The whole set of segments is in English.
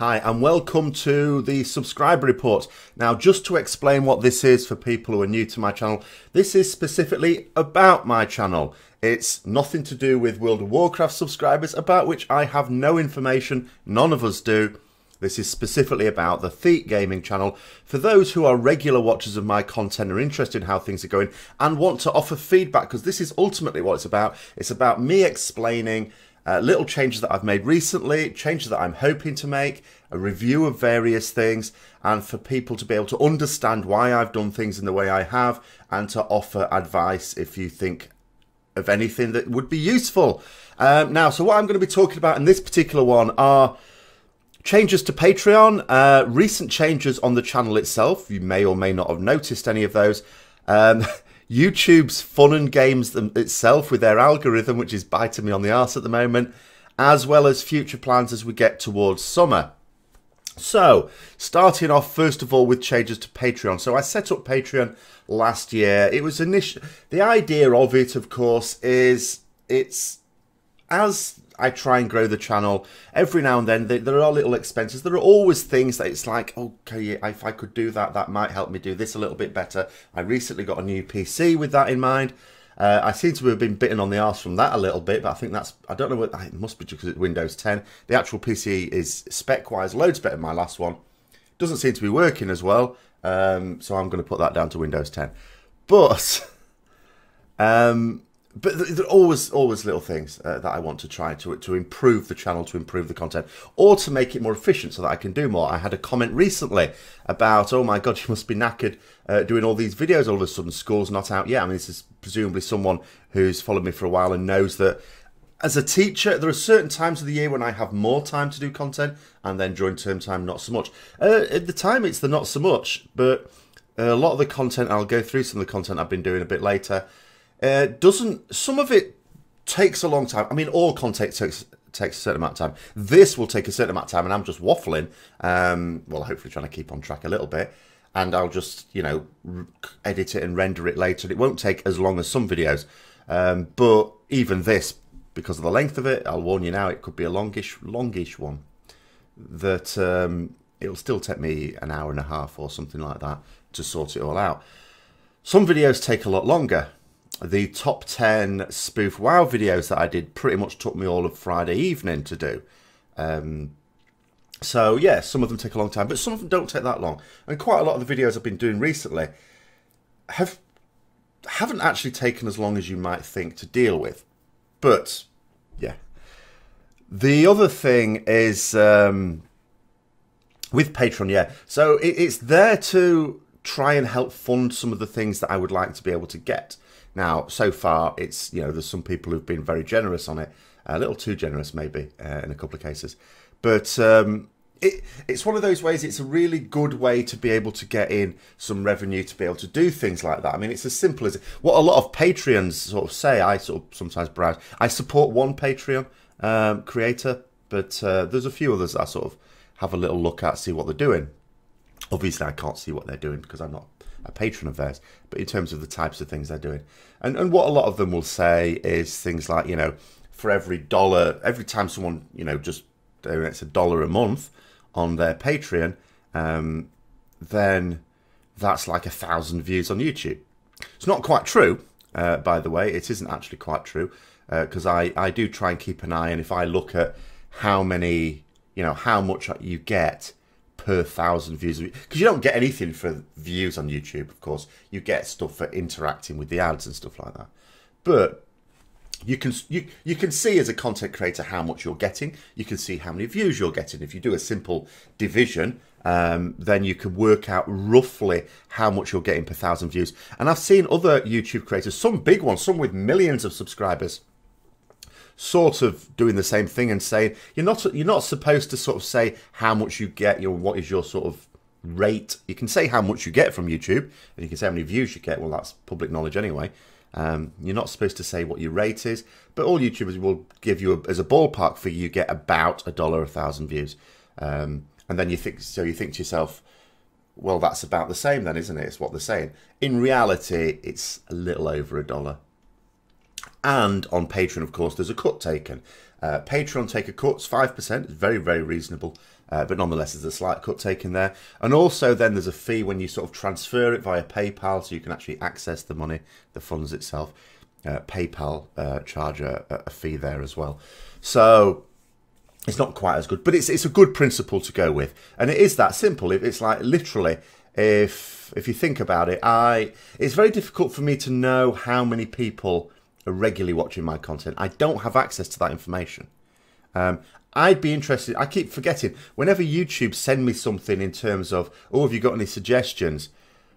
Hi and welcome to the subscriber report. Now, just to explain what this is for people who are new to my channel, this is specifically about my channel. It's nothing to do with World of Warcraft subscribers, about which I have no information, none of us do. This is specifically about the Thete gaming channel for those who are regular watchers of my content, are interested in how things are going and want to offer feedback, because this is ultimately what it's about. It's about me explaining little changes that I've made recently, changes that I'm hoping to make, a review of various things, and for people to be able to understand why I've done things in the way I have, and to offer advice if you think of anything that would be useful. Now, so what I'm going to be talking about in this particular one are changes to Patreon, recent changes on the channel itself. You may or may not have noticed any of those. YouTube's fun and games itself with their algorithm, which is biting me on the arse at the moment, as well as future plans as we get towards summer. So, starting off first of all with changes to Patreon. So I set up Patreon last year. It was the idea of it, of course, is it's as I try and grow the channel, every now and then there are little expenses. There are always things that it's like, okay, if I could do that, that might help me do this a little bit better. I recently got a new PC with that in mind. I seem to have been bitten on the arse from that a little bit, but I think that's, I don't know what, it must be because it's Windows 10. The actual PC is spec-wise loads better than my last one. Doesn't seem to be working as well, so I'm going to put that down to Windows 10. But there are always little things that I want to try to improve the channel, to improve the content, or to make it more efficient so that I can do more. I had a comment recently about, oh my God, you must be knackered doing all these videos all of a sudden, school's not out yet. I mean, this is presumably someone who's followed me for a while and knows that as a teacher, there are certain times of the year when I have more time to do content, and then during term time, not so much. At the time, it's the not so much, but a lot of the content, I'll go through some of the content I've been doing a bit later, some of it takes a long time. I mean, all content takes a certain amount of time. This will take a certain amount of time, and I'm just waffling. Well, hopefully trying to keep on track a little bit. And I'll just, you know, edit it and render it later. It won't take as long as some videos. But even this, because of the length of it, I'll warn you now, it could be a longish one. That it'll still take me an hour and a half or something like that to sort it all out. Some videos take a lot longer. The top 10 spoof WoW videos that I did pretty much took me all of Friday evening to do. So yeah, some of them take a long time, but some of them don't take that long. And quite a lot of the videos I've been doing recently haven't actually taken as long as you might think to deal with. But yeah. The other thing is with Patreon, yeah. So it's there to try and help fund some of the things that I would like to be able to get. Now, so far, it's, you know, there's some people who've been very generous on it, a little too generous maybe in a couple of cases. But it's one of those ways, it's a really good way to be able to get in some revenue to be able to do things like that. I mean, it's as simple as what a lot of Patreons sort of say. I sort of sometimes browse. I support one Patreon creator, but there's a few others that I sort of have a little look at, see what they're doing. Obviously, I can't see what they're doing because I'm not a patron of theirs, but in terms of the types of things they're doing. And what a lot of them will say is things like, you know, for every dollar, every time someone, you know, just donates $1 a month on their Patreon, then that's like 1,000 views on YouTube. It's not quite true, by the way. It isn't actually quite true, because I do try and keep an eye, and if I look at how many, you know, how much you get per 1,000 views, because you don't get anything for views on YouTube, of course. You get stuff for interacting with the ads and stuff like that. But you can see as a content creator how much you're getting. You can see how many views you're getting. If you do a simple division, then you can work out roughly how much you're getting per 1,000 views. And I've seen other YouTube creators, some big ones, some with millions of subscribers, sort of doing the same thing and saying you're not supposed to sort of say how much you get, you know, what is your sort of rate. You can say how much you get from YouTube, and you can say how many views you get. Well, that's public knowledge anyway. You're not supposed to say what your rate is, but all YouTubers will give you as a ballpark figure, you get about $1 a 1,000 views, and then you think to yourself, well, that's about the same then, isn't it? It's what they're saying. In reality, it's a little over $1. And on Patreon, of course, there's a cut taken. Patreon take a cut, it's 5%. It's very, very reasonable. But nonetheless, there's a slight cut taken there. And also then there's a fee when you sort of transfer it via PayPal, so you can actually access the money, the funds itself. PayPal charge a fee there as well. So it's not quite as good, but it's a good principle to go with. And it is that simple. It's like literally, if you think about it, it's very difficult for me to know how many people are regularly watching my content. I don't have access to that information. I'd be interested. I keep forgetting. Whenever YouTube send me something in terms of, oh, have you got any suggestions?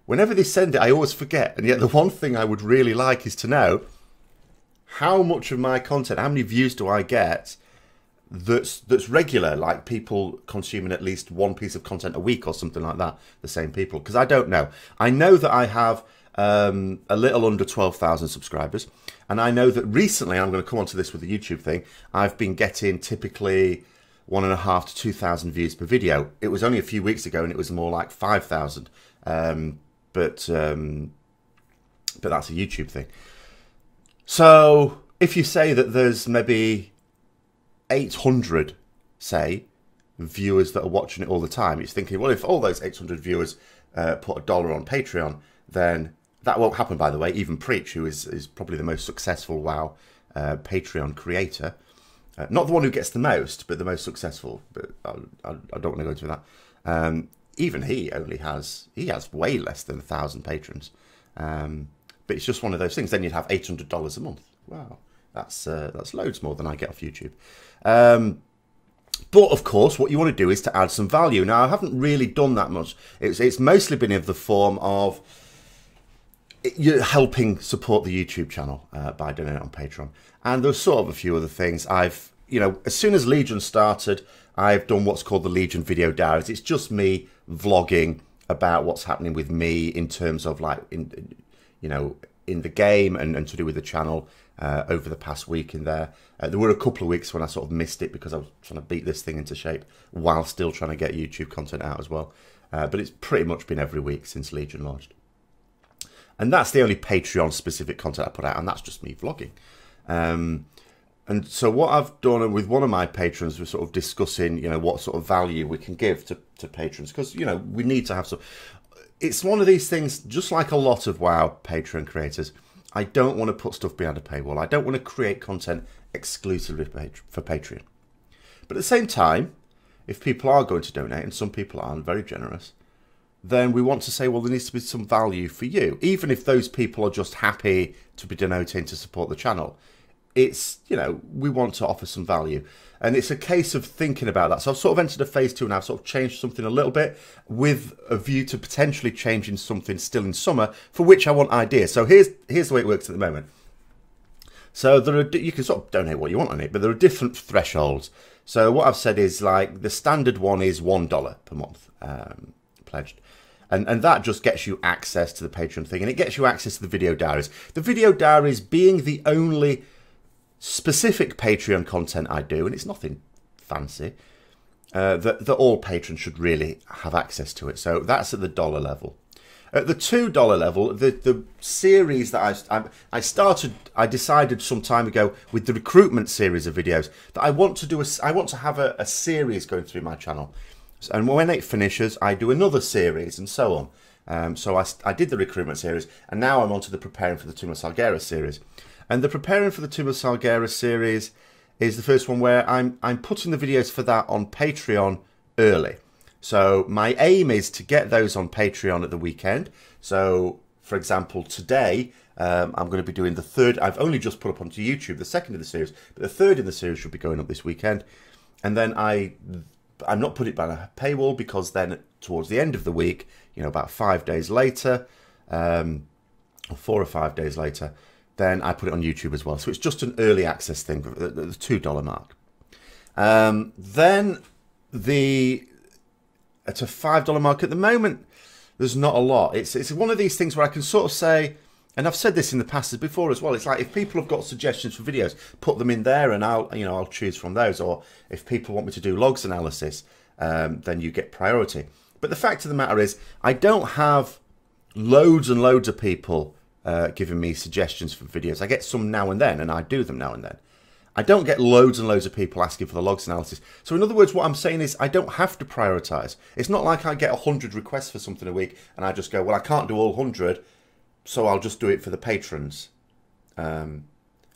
Whenever they send it, I always forget. And yet the one thing I would really like is to know how much of my content, how many views do I get that's regular, like people consuming at least one piece of content a week or something like that, the same people. Because I don't know. I know that I have a little under 12,000 subscribers. And I know that recently, I'm going to come on to this with the YouTube thing, I've been getting typically 1,500 to 2,000 views per video. It was only a few weeks ago and it was more like 5,000. But that's a YouTube thing. So if you say that there's maybe 800, say, viewers that are watching it all the time, it's thinking, well, if all those 800 viewers put $1 on Patreon, then that won't happen, by the way. Even Preach, who is probably the most successful WoW Patreon creator, not the one who gets the most, but the most successful. But I don't want to go into that. Even he has way less than 1,000 patrons. But it's just one of those things. Then you'd have $800 a month. Wow, that's loads more than I get off YouTube. But of course, what you want to do is to add some value. Now, I haven't really done that much. It's mostly been in the form of you're helping support the YouTube channel by donating on Patreon. And there's sort of a few other things. As soon as Legion started, I've done what's called the Legion Video Diaries. It's just me vlogging about what's happening with me in terms of like, in the game and to do with the channel over the past week in there. There were a couple of weeks when I sort of missed it because I was trying to beat this thing into shape while still trying to get YouTube content out as well. But it's pretty much been every week since Legion launched. And that's the only Patreon-specific content I put out, and that's just me vlogging. And so what I've done with one of my patrons, we're sort of discussing, what sort of value we can give to patrons, because, we need to have some... It's one of these things, just like a lot of WoW Patreon creators, I don't want to put stuff behind a paywall. I don't want to create content exclusively for Patreon. But at the same time, if people are going to donate, and some people aren't very generous, then we want to say, well, there needs to be some value for you. Even if those people are just happy to be donating to support the channel, it's, we want to offer some value. And it's a case of thinking about that. So I've sort of entered a phase 2 and I've sort of changed something a little bit with a view to potentially changing something still in summer, for which I want ideas. So here's the way it works at the moment. So you can sort of donate what you want on it, but there are different thresholds. So what I've said is like the standard one is $1 per month pledged. And that just gets you access to the Patreon thing, and it gets you access to the video diaries. The video diaries being the only specific Patreon content I do, and it's nothing fancy, that all patrons should really have access to it. So that's at the $1 level. At the $2 level, the series that I decided some time ago with the recruitment series of videos that I want to have a series going through my channel. And when it finishes, I do another series and so on. So I did the recruitment series, and now I'm on to the Preparing for the Tomb of Salgueira series. And the Preparing for the Tomb of Salgueira series is the first one where I'm putting the videos for that on Patreon early. So my aim is to get those on Patreon at the weekend. So, for example, today I'm going to be doing the third. I've only just put up onto YouTube the second of the series, but the third in the series should be going up this weekend. And then I'm not putting it behind a paywall, because then towards the end of the week, about 5 days later, or 4 or 5 days later, then I put it on YouTube as well. So it's just an early access thing, the $2 mark. Then at a $5 mark at the moment, there's not a lot. It's one of these things where I can sort of say, and I've said this in the past before as well, it's like if people have got suggestions for videos, put them in there and I'll choose from those. Or if people want me to do logs analysis, then you get priority. But the fact of the matter is, I don't have loads and loads of people giving me suggestions for videos. I get some now and then, and I do them now and then. I don't get loads and loads of people asking for the logs analysis. So in other words, what I'm saying is I don't have to prioritize. It's not like I get 100 requests for something a week and I just go, well, I can't do all 100, so I'll just do it for the patrons.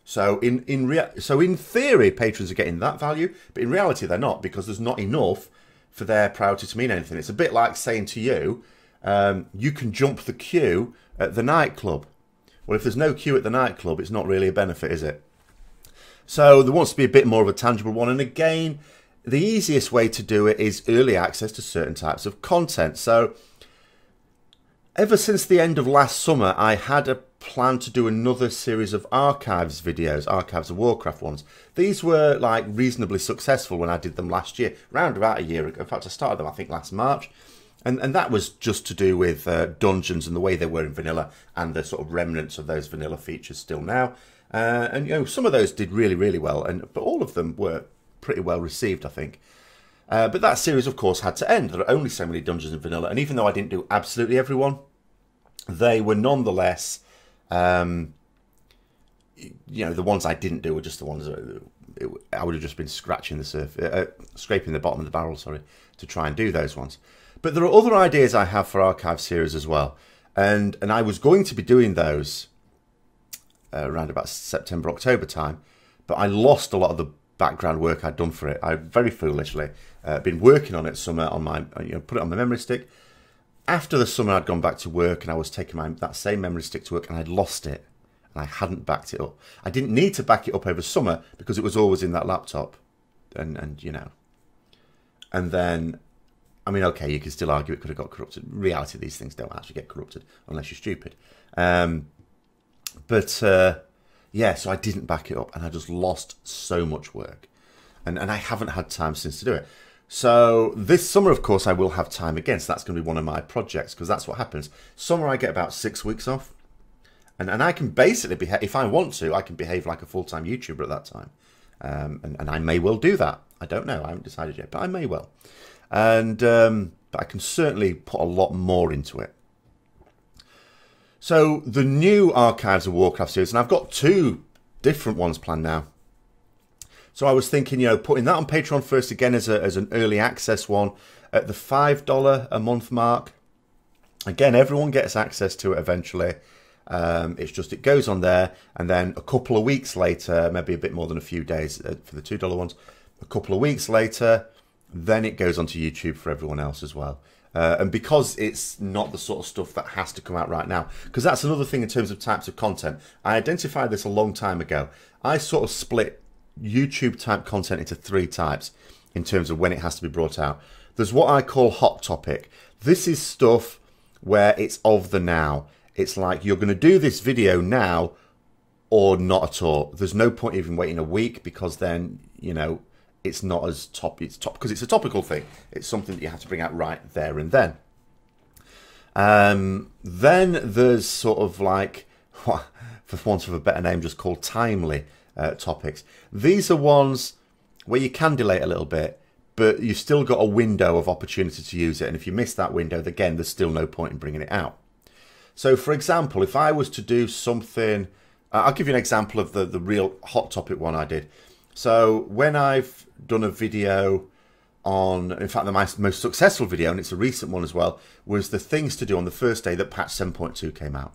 So in theory, patrons are getting that value, but in reality, they're not, because there's not enough for their priority to mean anything. It's a bit like saying to you, you can jump the queue at the nightclub. Well, if there's no queue at the nightclub, it's not really a benefit, is it? So there wants to be a bit more of a tangible one. And again, the easiest way to do it is early access to certain types of content. So ever since the end of last summer, I had a plan to do another series of archives videos, Archives of Warcraft ones. These were like reasonably successful when I did them last year, around about a year ago. In fact, I started them, I think, last March. And that was just to do with dungeons and the way they were in vanilla and the sort of remnants of those vanilla features still now. And you know, some of those did really, really well, but all of them were pretty well received, I think. But that series, of course, had to end. There are only so many dungeons in vanilla, and even though I didn't do absolutely every one, they were nonetheless, you know, the ones I didn't do were just the ones that I would have just been scratching the surface, scraping the bottom of the barrel, sorry, to try and do those ones. But there are other ideas I have for archive series as well, and I was going to be doing those around about September, October time, but I lost a lot of the background work I'd done for it. I very foolishly been working on it summer on my, put it on my memory stick. After the summer, I'd gone back to work and I was taking that same memory stick to work, and I'd lost it and I hadn't backed it up. I didn't need to back it up over summer because it was always in that laptop, and you know, and then, I mean, okay, you can still argue it could have got corrupted. In reality, these things don't actually get corrupted unless you're stupid. Yeah, so I didn't back it up and I just lost so much work. And I haven't had time since to do it. So this summer, of course, I will have time again. So that's going to be one of my projects, because that's what happens. Summer, I get about 6 weeks off. And I can basically behave, if I want to, I can behave like a full-time YouTuber at that time. And I may well do that. I don't know. I haven't decided yet, but I may well. And but I can certainly put a lot more into it. So the new Archives of Warcraft series, and I've got 2 different ones planned now. So I was thinking, putting that on Patreon first again as an early access one at the $5 a month mark. Again, everyone gets access to it eventually. It's just, it goes on there, and then a couple of weeks later, maybe a bit more than a few days for the $2 ones, a couple of weeks later, then it goes onto YouTube for everyone else as well. And because it's not the sort of stuff that has to come out right now, because that's another thing in terms of types of content. I identified this a long time ago. I sort of split YouTube type content into 3 types in terms of when it has to be brought out. There's what I call hot topic. This is stuff where it's of the now. It's like, you're going to do this video now or not at all. There's no point even waiting a week, because then, it's not as because it's a topical thing. It's something that you have to bring out right there and then. Then there's sort of like, for want of a better name, just called timely topics. These are ones where you can delay it a little bit, but you've still got a window of opportunity to use it. And if you miss that window, again, there's still no point in bringing it out. So, for example, if I was to do something, I'll give you an example of the real hot topic one I did. So when I've done a video on, in fact, my most successful video, and it's a recent one as well, was the things to do on the first day that patch 7.2 came out.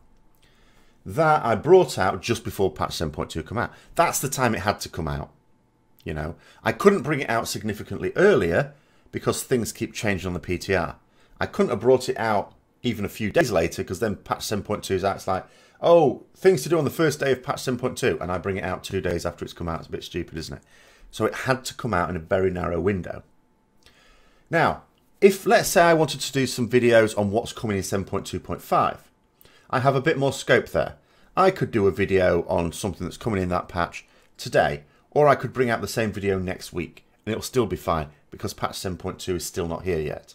That I brought out just before patch 7.2 came out. That's the time it had to come out. I couldn't bring it out significantly earlier because things keep changing on the PTR. I couldn't have brought it out even a few days later, because then patch 7.2 is out. It's like, oh, things to do on the first day of patch 7.2, and I bring it out 2 days after it's come out. It's a bit stupid, isn't it? So it had to come out in a very narrow window. Now, if, let's say, I wanted to do some videos on what's coming in 7.2.5, I have a bit more scope there. I could do a video on something that's coming in that patch today, or I could bring out the same video next week, and it'll still be fine, because patch 7.2 is still not here yet.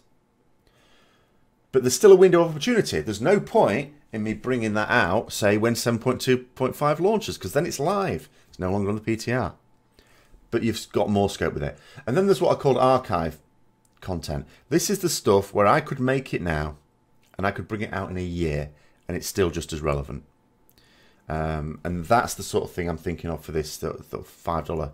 But there's still a window of opportunity. There's no point in me bringing that out, say, when 7.2.5 launches, because then it's live. It's no longer on the PTR. But you've got more scope with it. And then there's what I call archive content. This is the stuff where I could make it now, and I could bring it out in a year, and it's still just as relevant. And that's the sort of thing I'm thinking of for this the $5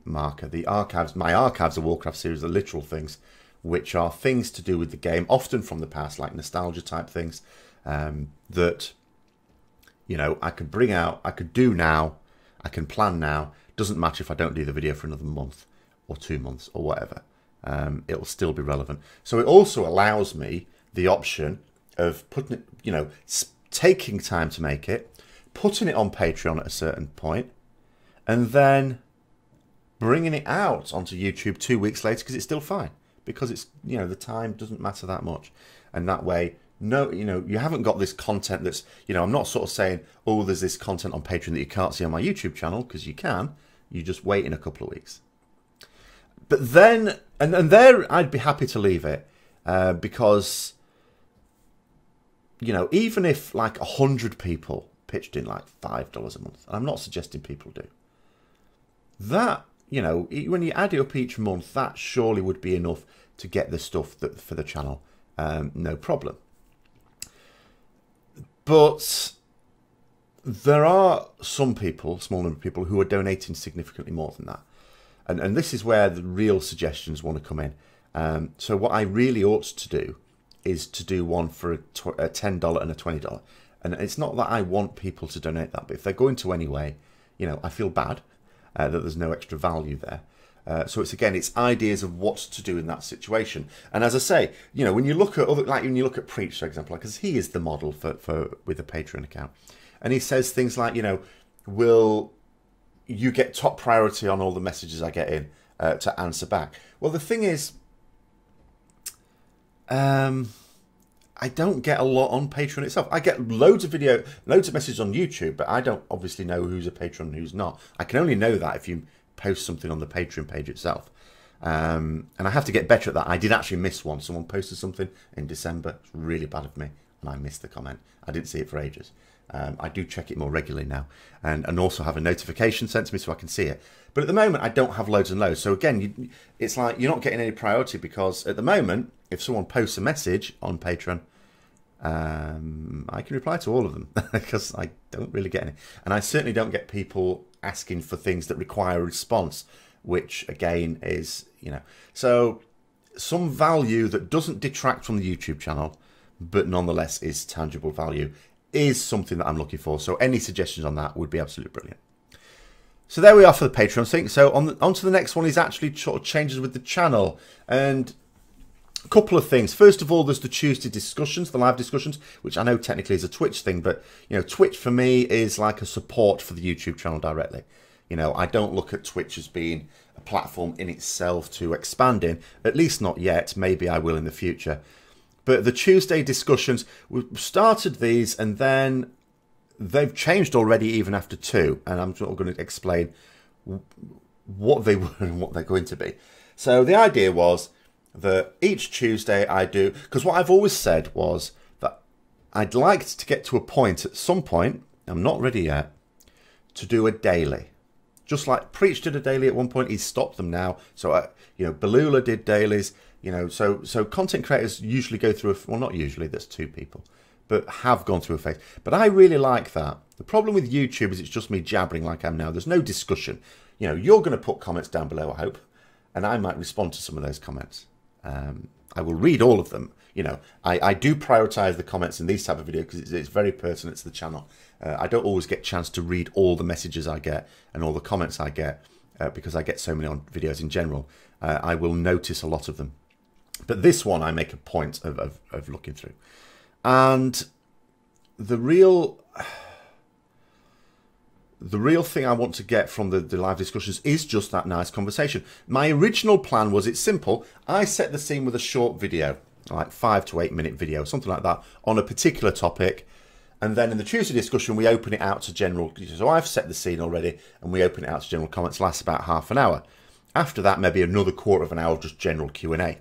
marker. The archives, my archives of Warcraft series are literal things, which are things to do with the game, often from the past, like nostalgia type things, that, you know, I could bring out, I could do now, I can plan now. Doesn't matter if I don't do the video for another month or 2 months or whatever. It'll still be relevant. So it also allows me the option of putting it, you know, taking time to make it, putting it on Patreon at a certain point, and then bringing it out onto YouTube 2 weeks later because it's still fine. Because it's, you know, the time doesn't matter that much. And that way, no, you know, you haven't got this content that's, you know, I'm not sort of saying, oh, there's this content on Patreon that you can't see on my YouTube channel, because you can. You just wait in a couple of weeks. But then, and there I'd be happy to leave it because, you know, even if like 100 people pitched in like $5 a month, and I'm not suggesting people do, that, you know, when you add it up each month, that surely would be enough to get the stuff that for the channel, no problem. But there are some people, small number of people, who are donating significantly more than that. And this is where the real suggestions want to come in. So what I really ought to do is to do one for a $10 and a $20. And it's not that I want people to donate that, but if they're going to anyway, you know, I feel bad that there's no extra value there. So it's, again, it's ideas of what to do in that situation. And as I say, you know, when you look at other, like when you look at Preach, for example, because he is the model for with a Patreon account, and he says things like, you know, will you get top priority on all the messages I get in to answer back? Well, the thing is, I don't get a lot on Patreon itself. I get loads of messages on YouTube, but I don't obviously know who's a patron and who's not. I can only know that if you post something on the Patreon page itself. And I have to get better at that. I did actually miss one. Someone posted something in December. It's really bad of me, and I missed the comment. I didn't see it for ages. I do check it more regularly now, and also have a notification sent to me so I can see it. But at the moment, I don't have loads and loads. So again, it's like you're not getting any priority, because at the moment, if someone posts a message on Patreon, I can reply to all of them because I don't really get any. And I certainly don't get people asking for things that require a response, which again is, you know, so some value that doesn't detract from the YouTube channel, but nonetheless is tangible value, is something that I'm looking for. So any suggestions on that would be absolutely brilliant. So there we are for the Patreon thing. So on to the next one is actually sort of changes with the channel. And a couple of things. First of all, there's the Tuesday discussions, the live discussions, which I know technically is a Twitch thing, but, you know, Twitch for me is like a support for the YouTube channel directly. You know, I don't look at Twitch as being a platform in itself to expand in, at least not yet. Maybe I will in the future. But the Tuesday discussions, we've started these, and then they've changed already even after 2. And I'm sort of going to explain what they were and what they're going to be. So the idea was that each Tuesday I do, because what I've always said was that I'd like to get to a point, at some point, I'm not ready yet, to do a daily. Just like Preach did a daily at one point, he's stopped them now. So, you know, Balula did dailies. You know, so content creators usually go through well, not usually, that's 2 people, but have gone through a phase. But I really like that. The problem with YouTube is it's just me jabbering like I am now. There's no discussion. You know, you're going to put comments down below, I hope, and I might respond to some of those comments. I will read all of them. You know, I do prioritize the comments in these type of videos because it's very pertinent to the channel. I don't always get a chance to read all the messages I get and all the comments I get because I get so many on videos in general. I will notice a lot of them. But this one I make a point of looking through. And the real thing I want to get from the live discussions is just that nice conversation. My original plan was, it's simple. I set the scene with a short video, like 5 to 8 minute video, something like that, on a particular topic. And then in the Tuesday discussion, we open it out to general. So I've set the scene already, and we open it out to general comments. Lasts about half an hour. After that, maybe another quarter of an hour of just general Q&A.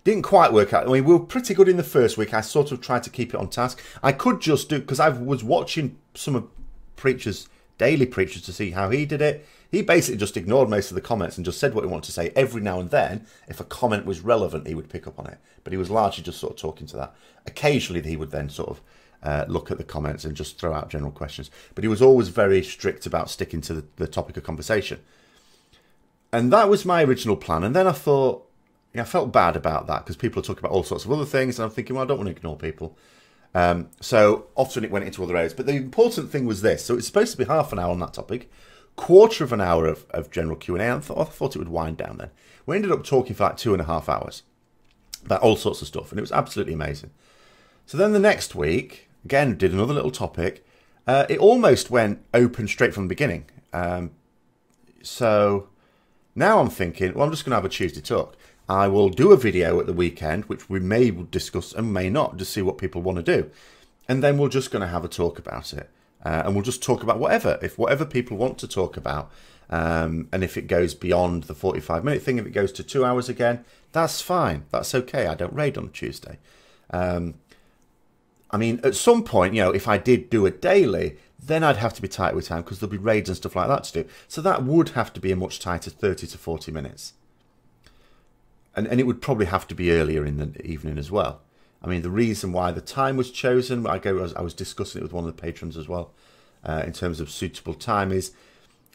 Didn't quite work out. I mean, we were pretty good in the first week. I sort of tried to keep it on task. I could just do, because I was watching some of Preacher's daily Preachers to see how he did it. He basically just ignored most of the comments and just said what he wanted to say. Every now and then, if a comment was relevant, he would pick up on it. But he was largely just sort of talking to that. Occasionally, he would then sort of look at the comments and just throw out general questions. But he was always very strict about sticking to the topic of conversation. And that was my original plan. And then I thought, I felt bad about that because people are talking about all sorts of other things. And I'm thinking, well, I don't want to ignore people. So often it went into other areas. But the important thing was this. So it's supposed to be half an hour on that topic, quarter of an hour of general Q&A. I thought it would wind down then. We ended up talking for like 2.5 hours about all sorts of stuff. And it was absolutely amazing. So then the next week, again, did another little topic. It almost went open straight from the beginning. So now I'm thinking, well, I'm just going to have a Tuesday talk. I will do a video at the weekend, which we may discuss and may not, just see what people want to do. And then we're just going to have a talk about it. And we'll just talk about whatever people want to talk about. And if it goes beyond the 45-minute thing, if it goes to 2 hours again, that's fine. That's okay. I don't raid on Tuesday. I mean, at some point, if I did do it daily, then I'd have to be tight with time because there'll be raids and stuff like that to do. So that would have to be a much tighter 30 to 40 minutes. And it would probably have to be earlier in the evening as well. I mean, the reason why the time was chosen, I was discussing it with one of the patrons as well, in terms of suitable time, is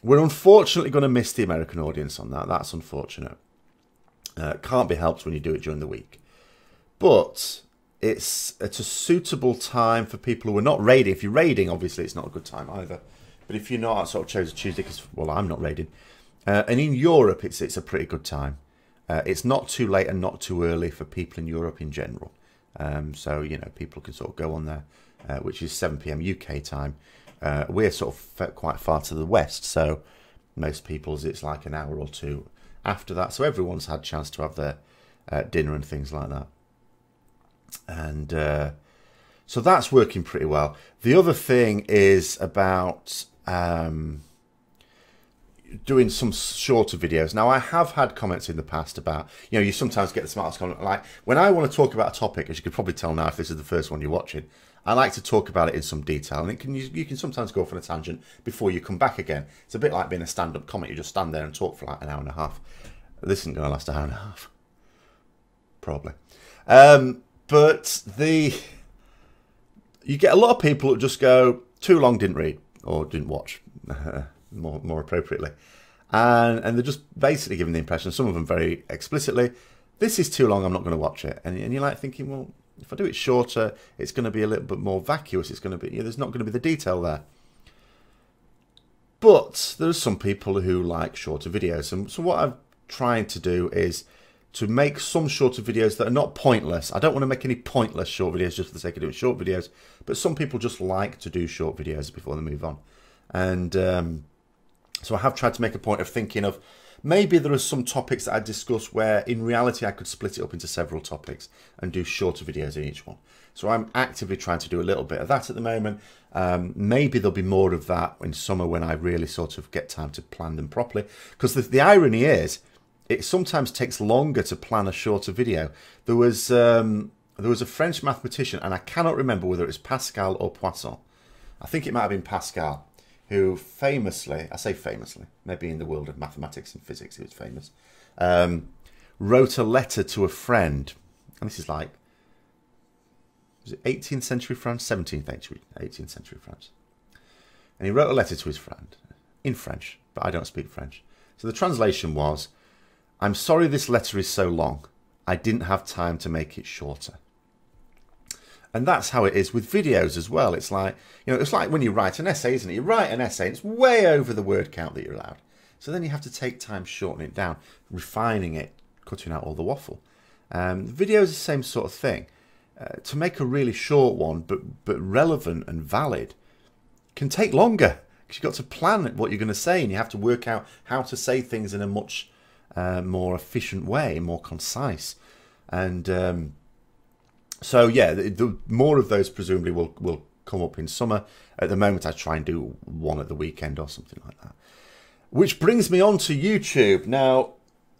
we're unfortunately going to miss the American audience on that. That's unfortunate. Can't be helped when you do it during the week. But it's a suitable time for people who are not raiding. If you're raiding, obviously it's not a good time either. But if you're not, I sort of chose Tuesday because, well, I'm not raiding. And in Europe, it's a pretty good time. It's not too late and not too early for people in Europe in general. So, people can sort of go on there, which is 7 p.m. UK time. We're sort of quite far to the west, so most people's it's like an hour or two after that. So everyone's had a chance to have their dinner and things like that. And so that's working pretty well. The other thing is about doing some shorter videos. Now, I have had comments in the past about, you sometimes get the smartest comment. Like, when I want to talk about a topic, as you could probably tell now if this is the first one you're watching, I like to talk about it in some detail. And you can sometimes go off on a tangent before you come back again. It's a bit like being a stand-up comic. You just stand there and talk for like an hour and a half. This isn't going to last an hour and a half. Probably. But you get a lot of people that just go, too long, didn't read, or didn't watch, more appropriately. And they're just basically giving the impression, some of them very explicitly, this is too long, I'm not going to watch it. And you're like thinking, well, if I do it shorter, it's going to be a little bit more vacuous. It's going to be, there's not going to be the detail there. But there are some people who like shorter videos. And so what I'm trying to do is to make some shorter videos that are not pointless. I don't want to make any pointless short videos just for the sake of doing short videos, but some people just like to do short videos before they move on. And so I have tried to make a point of thinking of maybe there are some topics that I discuss where in reality I could split it up into several topics and do shorter videos in each one. So I'm actively trying to do a little bit of that at the moment. Maybe there'll be more of that in summer when I really sort of get time to plan them properly. Because the irony is, it sometimes takes longer to plan a shorter video. There was a French mathematician, and I cannot remember whether it was Pascal or Poisson. I think it might have been Pascal, who famously, I say famously, maybe in the world of mathematics and physics he was famous, wrote a letter to a friend. And this is like, was it 18th century France? 18th century France. And he wrote a letter to his friend in French, but I don't speak French. So the translation was, I'm sorry this letter is so long. I didn't have time to make it shorter. And that's how it is with videos as well. It's like, it's like when you write an essay, isn't it? You write an essay and it's way over the word count that you're allowed. So then you have to take time shortening it down, refining it, cutting out all the waffle. Video is the same sort of thing. To make a really short one, but relevant and valid, can take longer. Because you've got to plan what you're going to say and you have to work out how to say things in a much more efficient way, more concise. And so, yeah, the more of those presumably will come up in summer. At the moment, I try and do one at the weekend or something like that. Which brings me on to YouTube. Now,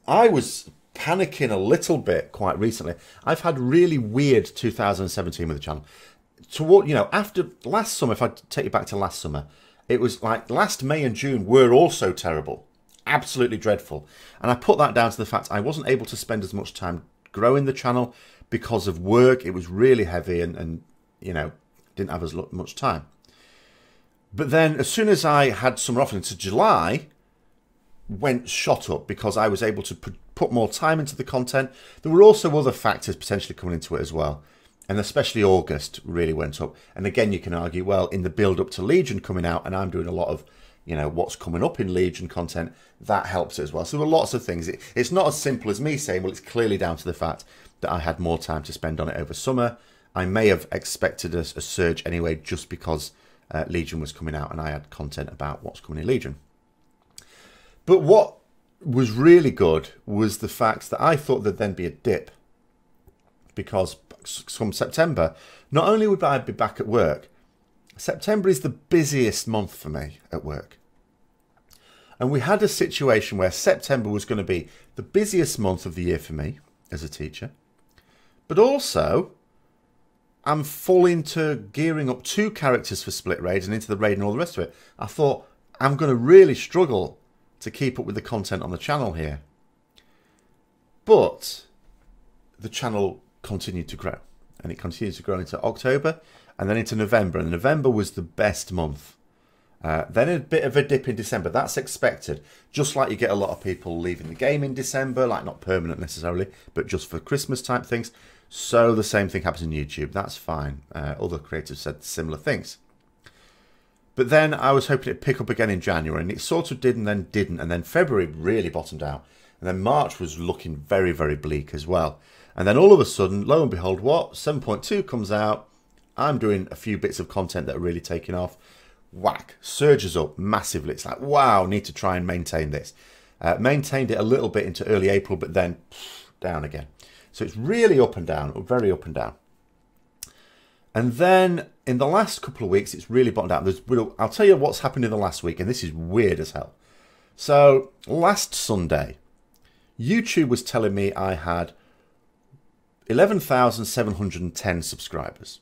I was panicking a little bit quite recently. I've had really weird 2017 with the channel. After last summer, if I take you back to last summer, it was like last May and June were also terrible. Absolutely dreadful. And I put that down to the fact I wasn't able to spend as much time growing the channel because of work. It was really heavy and didn't have as much time. But then as soon as I had summer off into July, went shot up because I was able to put more time into the content. There were also other factors potentially coming into it as well. And especially August really went up. And again, you can argue, well, in the build up to Legion coming out, and I'm doing a lot of, you know, what's coming up in Legion content, that helps it as well. So there were lots of things. It's not as simple as me saying, well, it's clearly down to the fact that I had more time to spend on it over summer. I may have expected a surge anyway, just because Legion was coming out and I had content about what's coming in Legion. But what was really good was the fact that I thought there'd then be a dip, because come September, not only would I be back at work, September is the busiest month for me at work. And we had a situation where September was going to be the busiest month of the year for me as a teacher. But also, I'm full into gearing up 2 characters for split raids and into the raid and all the rest of it. I thought, I'm going to really struggle to keep up with the content on the channel here. But the channel continued to grow, and it continued to grow into October and then into November, and November was the best month. Then a bit of a dip in December. That's expected, just like you get a lot of people leaving the game in December, like not permanent necessarily, but just for Christmas type things. So the same thing happens in YouTube. That's fine. Other creators said similar things. But then I was hoping it'd pick up again in January, and it sort of did and then didn't, and then February really bottomed out, and then March was looking very, very bleak as well. And then all of a sudden, lo and behold, what? 7.2 comes out. I'm doing a few bits of content that are really taking off. Whack, surges up massively. It's like, wow, need to try and maintain this. Maintained it a little bit into early April, but then down again. So it's really up and down, very up and down. And then in the last couple of weeks, it's really bottomed out. I'll tell you what's happened in the last week, and this is weird as hell. So last Sunday, YouTube was telling me I had 11,710 subscribers.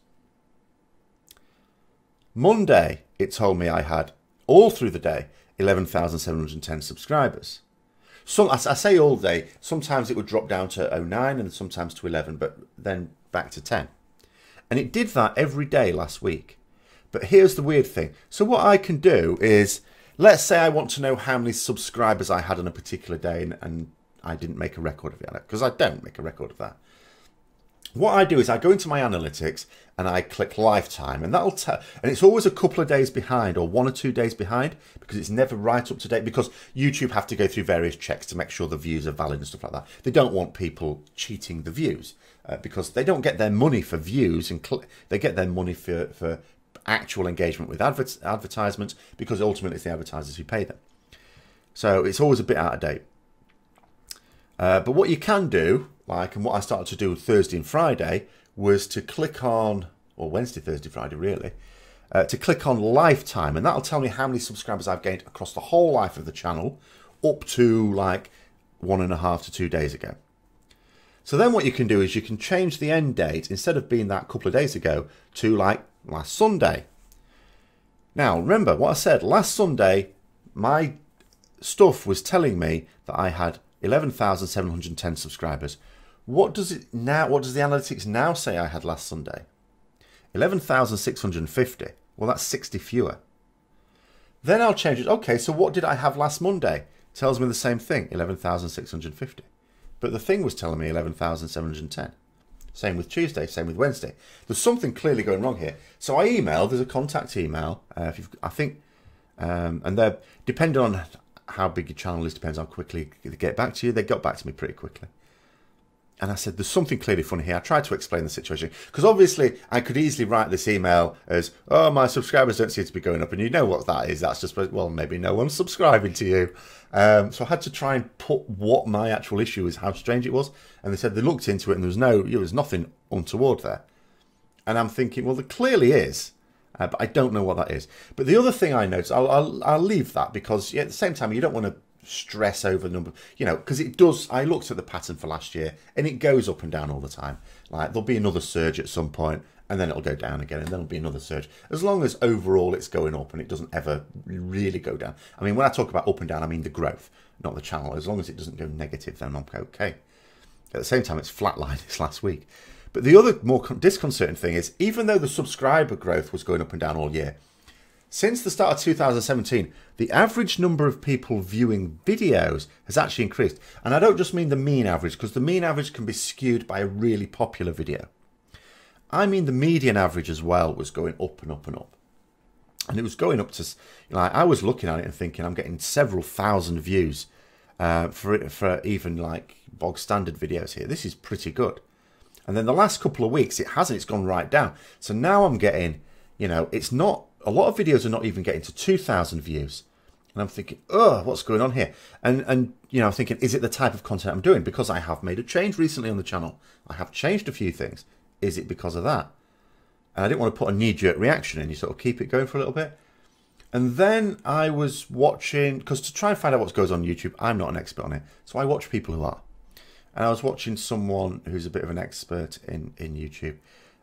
Monday, it told me I had, all through the day, 11,710 subscribers. I say all day, sometimes it would drop down to 09 and sometimes to 11, but then back to 10. And it did that every day last week. But here's the weird thing. So what I can do is, let's say I want to know how many subscribers I had on a particular day, and I didn't make a record of it, because I don't make a record of that. What I do is I go into my analytics and I click lifetime, and that'll tell, and it's always a couple of days behind, or 1 or 2 days behind, because it's never right up to date, because YouTube have to go through various checks to make sure the views are valid and stuff like that. They don't want people cheating the views, because they don't get their money for views, and they get their money for actual engagement with advertisements, because ultimately it's the advertisers who pay them. So it's always a bit out of date. But what you can do, and what I started to do Thursday and Friday, was to click on, or Wednesday, Thursday, Friday really, to click on lifetime, and that'll tell me how many subscribers I've gained across the whole life of the channel, up to like 1.5 to 2 days ago. So then what you can do is you can change the end date, instead of being that couple of days ago, to like last Sunday. Now remember what I said, last Sunday my stuff was telling me that I had 11,710 subscribers. What does it now? What does the analytics now say I had last Sunday? 11,650. Well, that's 60 fewer. Then I'll change it. Okay, so what did I have last Monday? Tells me the same thing, 11,650. But the thing was telling me 11,710. Same with Tuesday, same with Wednesday. There's something clearly going wrong here. So I emailed, there's a contact email, and they're, depending on how big your channel is, depends how quickly they get back to you. They got back to me pretty quickly. And I said, there's something clearly funny here. I tried to explain the situation, because obviously I could easily write this email as, oh, my subscribers don't seem to be going up. And you know what that is. That's just, well, maybe no one's subscribing to you. So I had to try and put what my actual issue is, how strange it was. And they said they looked into it and there was nothing untoward there. And I'm thinking, well, there clearly is. But I don't know what that is. But the other thing I noticed, I'll leave that, because at the same time, you don't want to stress over the number, because it does. I looked at the pattern for last year, and it goes up and down all the time. Like, there'll be another surge at some point, and then it'll go down again, and then there'll be another surge. As long as overall it's going up and it doesn't ever really go down. I mean, when I talk about up and down, I mean the growth, not the channel. As long as it doesn't go negative, then I'm okay. At the same time, it's flatlined this last week. But the other more disconcerting thing is, even though the subscriber growth was going up and down all year, since the start of 2017, the average number of people viewing videos has actually increased. And I don't just mean the mean average, because the mean average can be skewed by a really popular video. I mean the median average as well was going up and up and up. And it was going up to, like, I was looking at it and thinking, I'm getting several thousand views for even like bog standard videos here. This is pretty good. And then the last couple of weeks, it hasn't, it's gone right down. So now I'm getting, you know, it's not, a lot of videos are not even getting to 2,000 views. And I'm thinking, oh, what's going on here? And you know, I'm thinking, is it the type of content I'm doing? Because I have made a change recently on the channel. I have changed a few things. Is it because of that? And I didn't want to put a knee-jerk reaction in. You sort of keep it going for a little bit. And then I was watching, because to try and find out what goes on YouTube, I'm not an expert on it. So I watch people who are. And I was watching someone who's a bit of an expert in YouTube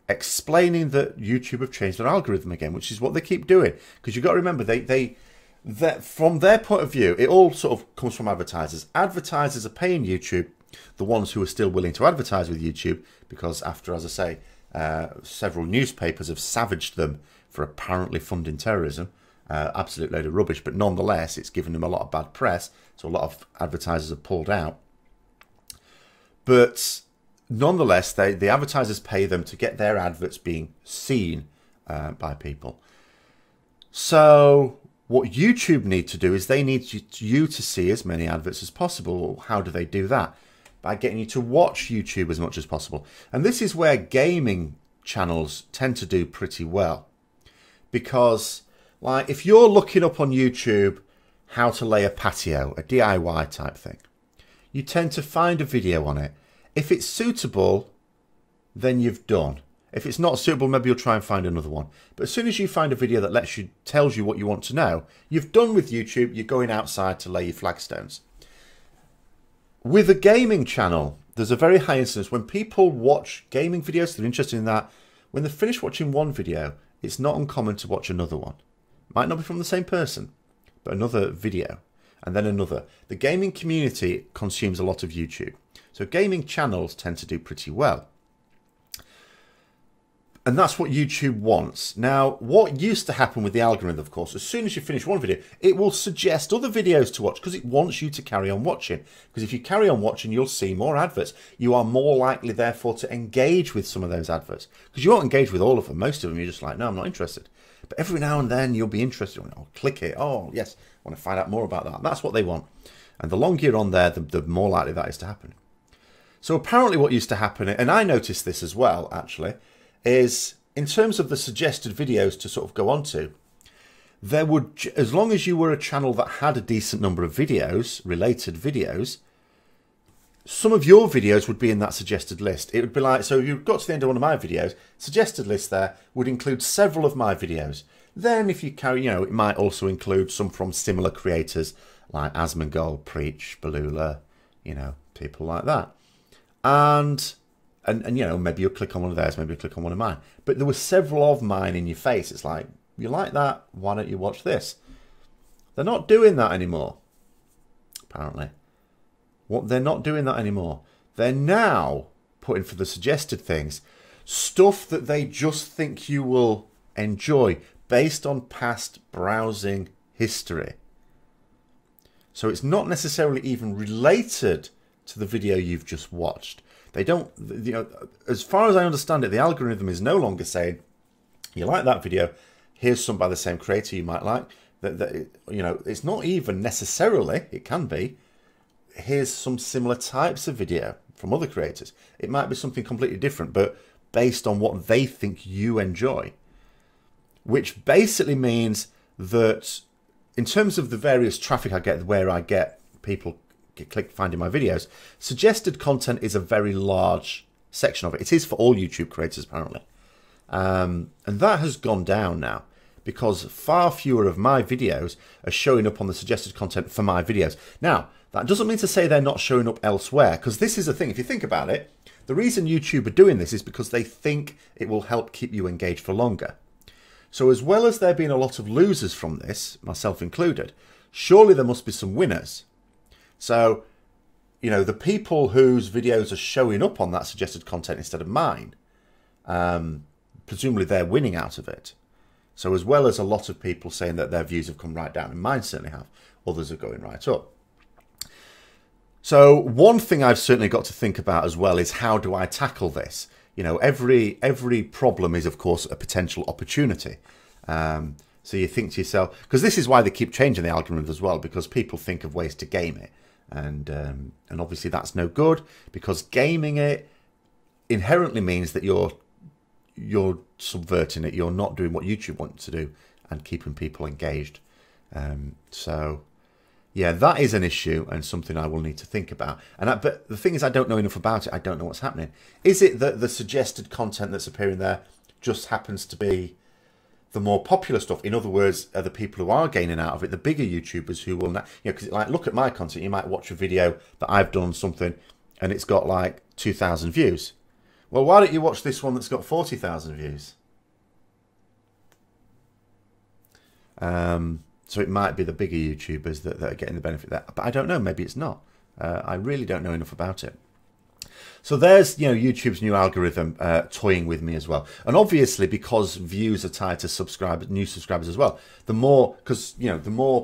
explaining that YouTube have changed their algorithm again, which is what they keep doing. Because you've got to remember, that from their point of view, it all sort of comes from advertisers. Advertisers are paying YouTube, the ones who are still willing to advertise with YouTube, because after, as I say, several newspapers have savaged them for apparently funding terrorism. Absolute load of rubbish, but nonetheless, it's given them a lot of bad press, so a lot of advertisers have pulled out. But nonetheless, the advertisers pay them to get their adverts being seen by people. So what YouTube need to do is they need you to see as many adverts as possible. How do they do that? By getting you to watch YouTube as much as possible. And this is where gaming channels tend to do pretty well. Because, like, if you're looking up on YouTube how to lay a patio, a DIY type thing, you tend to find a video on it. If it's suitable, then you've done. If it's not suitable, maybe you'll try and find another one. But as soon as you find a video that tells you what you want to know, you've done with YouTube. You're going outside to lay your flagstones. With a gaming channel, there's a very high incidence when people watch gaming videos, they're interested in that. When they're finished watching one video, it's not uncommon to watch another one. Might not be from the same person, but another video, and then another. The gaming community consumes a lot of YouTube. So gaming channels tend to do pretty well. And that's what YouTube wants. Now, what used to happen with the algorithm, of course, as soon as you finish one video, it will suggest other videos to watch because it wants you to carry on watching. Because if you carry on watching, you'll see more adverts. You are more likely, therefore, to engage with some of those adverts. Because you won't engage with all of them. Most of them, you're just like, no, I'm not interested. But every now and then, you'll be interested. Oh, click it. Oh, yes, I want to find out more about that. That's what they want. And the longer you're on there, the more likely that is to happen. So apparently what used to happen, and I noticed this as well, actually, is in terms of the suggested videos to sort of go on to, there would, as long as you were a channel that had a decent number of videos, related videos, some of your videos would be in that suggested list. It would be like, so if you got to the end of one of my videos, suggested list there would include several of my videos. Then if you carry, you know, it might also include some from similar creators like Asmongold, Preach, Balula, you know, people like that. And you know, maybe you'll click on one of theirs, maybe you'll click on one of mine. But there were several of mine in your face. It's like, you like that? Why don't you watch this? They're not doing that anymore, apparently. They're not doing that anymore. They're now putting for the suggested things stuff that they just think you will enjoy based on past browsing history. So it's not necessarily even related to the video you've just watched. They don't, you know, as far as I understand it, the algorithm is no longer saying, you like that video, here's some by the same creator you might like. You know, it's not even necessarily, it can be, here's some similar types of video from other creators. It might be something completely different, but based on what they think you enjoy. Which basically means that in terms of the various traffic I get, where I get people click finding my videos, suggested content is a very large section of it. It is for all YouTube creators, apparently. And that has gone down now because far fewer of my videos are showing up on the suggested content for my videos. Now, that doesn't mean to say they're not showing up elsewhere, because this is the thing. If you think about it, the reason YouTube are doing this is because they think it will help keep you engaged for longer. So as well as there being a lot of losers from this, myself included, surely there must be some winners. So, you know, the people whose videos are showing up on that suggested content instead of mine, presumably they're winning out of it. So as well as a lot of people saying that their views have come right down, and mine certainly have, others are going right up. So one thing I've certainly got to think about as well is, how do I tackle this? You know, every problem is, of course, a potential opportunity. So you think to yourself, because this is why they keep changing the algorithm as well, because people think of ways to game it. And obviously that's no good, because gaming it inherently means that you're subverting it. You're not doing what YouTube wants to do and keeping people engaged. So yeah, that is an issue and something I will need to think about. But the thing is, I don't know enough about it. I don't know what's happening. Is it that the suggested content that's appearing there just happens to be the more popular stuff? In other words, are the people who are gaining out of it the bigger YouTubers who will, because like, look at my content. You might watch a video that I've done something and it's got like 2,000 views. Well, why don't you watch this one that's got 40,000 views? So it might be the bigger YouTubers that are getting the benefit there. But I don't know. Maybe it's not. I really don't know enough about it. So there's, YouTube's new algorithm toying with me as well. And obviously, because views are tied to new subscribers as well, the more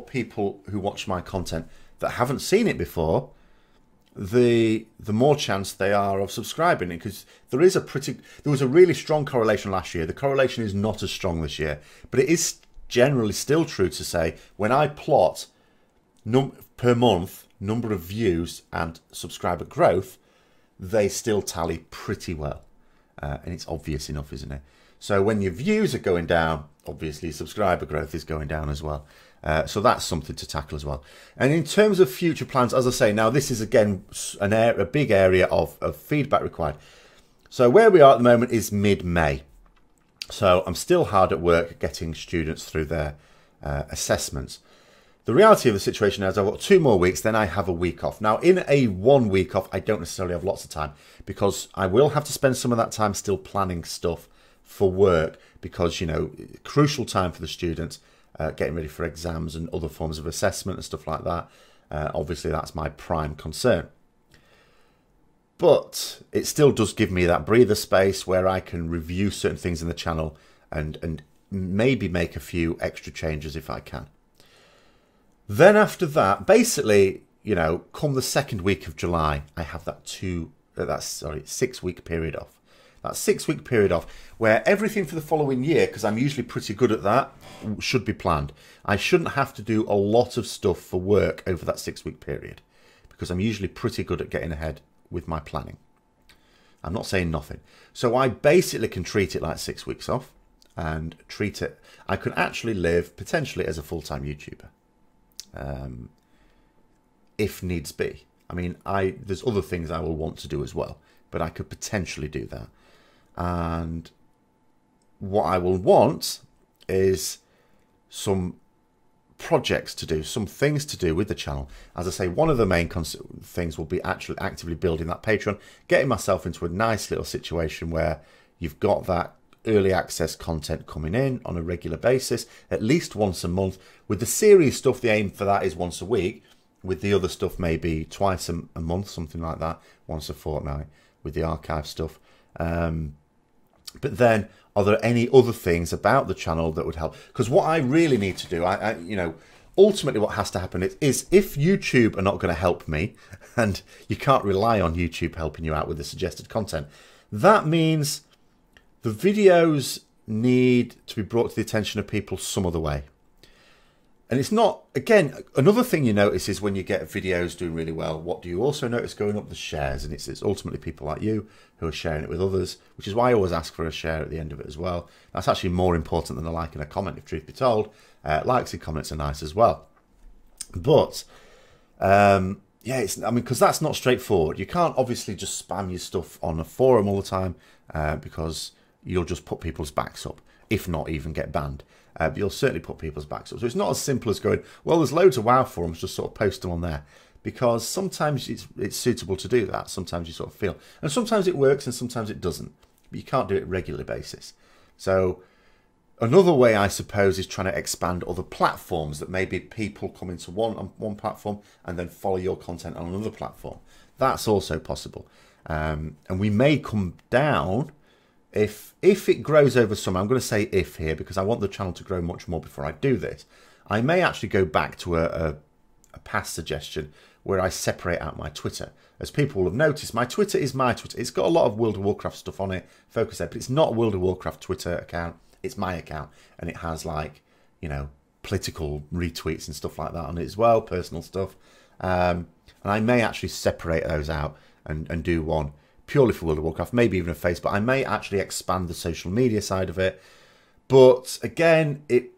people who watch my content that haven't seen it before, the more chance they are of subscribing. Because there was a really strong correlation last year. The correlation is not as strong this year, but it is generally still true to say, when I plot per month number of views and subscriber growth, they still tally pretty well. And it's obvious enough, isn't it? So when your views are going down, obviously subscriber growth is going down as well. So that's something to tackle as well. And in terms of future plans, as I say, now this is again a big area of feedback required. So where we are at the moment is mid-May. So I'm still hard at work getting students through their assessments. The reality of the situation is I've got 2 more weeks, then I have a week off. Now, in a 1 week off, I don't necessarily have lots of time, because I will have to spend some of that time still planning stuff for work, because, crucial time for the students, getting ready for exams and other forms of assessment and stuff like that. Obviously, that's my prime concern. But it still does give me that breather space where I can review certain things in the channel and maybe make a few extra changes if I can. Then after that, basically, come the 2nd week of July, I have that 6-week period off. That 6-week period off where everything for the following year, because I'm usually pretty good at that, should be planned. I shouldn't have to do a lot of stuff for work over that 6-week period, because I'm usually pretty good at getting ahead with my planning. I'm not saying nothing. So I basically can treat it like 6 weeks off, and I could actually live potentially as a full-time YouTuber. If needs be. I mean, there's other things I will want to do as well, but I could potentially do that. And what I will want is some projects to do, some things to do with the channel. As I say, one of the main things will be actually actively building that Patreon, getting myself into a nice little situation where you've got that early access content coming in on a regular basis, at least once a month. With the series stuff, the aim for that is once a week. With the other stuff, maybe twice a month, something like that, once a fortnight with the archive stuff. But then, are there any other things about the channel that would help? Because what I really need to do, ultimately what has to happen is if YouTube are not going to help me, and you can't rely on YouTube helping you out with the suggested content, that means the videos need to be brought to the attention of people some other way. And it's not, again, another thing you notice is when you get videos doing really well, what do you also notice going up? The shares. And it's ultimately people like you who are sharing it with others, which is why I always ask for a share at the end of it as well. That's actually more important than a like and a comment, if truth be told. Likes and comments are nice as well. But, because that's not straightforward. You can't obviously just spam your stuff on a forum all the time, because you'll just put people's backs up, if not even get banned. But you'll certainly put people's backs up. So it's not as simple as going, well, there's loads of WoW forums, just sort of post them on there. Because sometimes it's suitable to do that. Sometimes you sort of feel. And sometimes it works and sometimes it doesn't. But you can't do it on a regular basis. So another way, I suppose, is trying to expand other platforms, that maybe people come into one platform and then follow your content on another platform. That's also possible. And we may come down if it grows over summer, I'm going to say if here because I want the channel to grow much more before I do this. I may actually go back to a past suggestion where I separate out my Twitter. As people will have noticed, my Twitter is my Twitter. It's got a lot of World of Warcraft stuff on it, focus there, but it's not a World of Warcraft Twitter account. It's my account, and it has, like, you know, political retweets and stuff like that on it as well, personal stuff. And I may actually separate those out and do one purely for World of Warcraft, maybe even a face, but I may actually expand the social media side of it. But again, it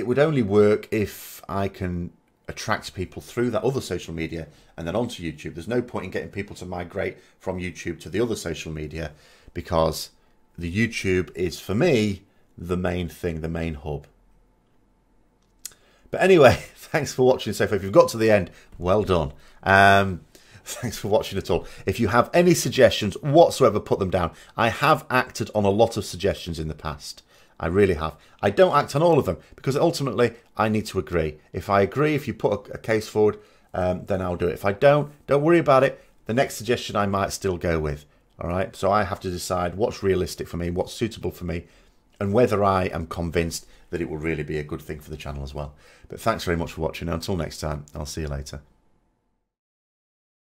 would only work if I can attract people through that other social media and then onto YouTube. There's no point in getting people to migrate from YouTube to the other social media because the YouTube is, for me, the main thing, the main hub. But anyway, thanks for watching so far. If you've got to the end, well done. Thanks for watching at all. If you have any suggestions whatsoever, put them down. I have acted on a lot of suggestions in the past. I really have. I don't act on all of them because ultimately I need to agree. If I agree, if you put a case forward, then I'll do it. If I don't worry about it. The next suggestion I might still go with. All right. So I have to decide what's realistic for me, what's suitable for me, and whether I am convinced that it will really be a good thing for the channel as well. But thanks very much for watching. Until next time, I'll see you later.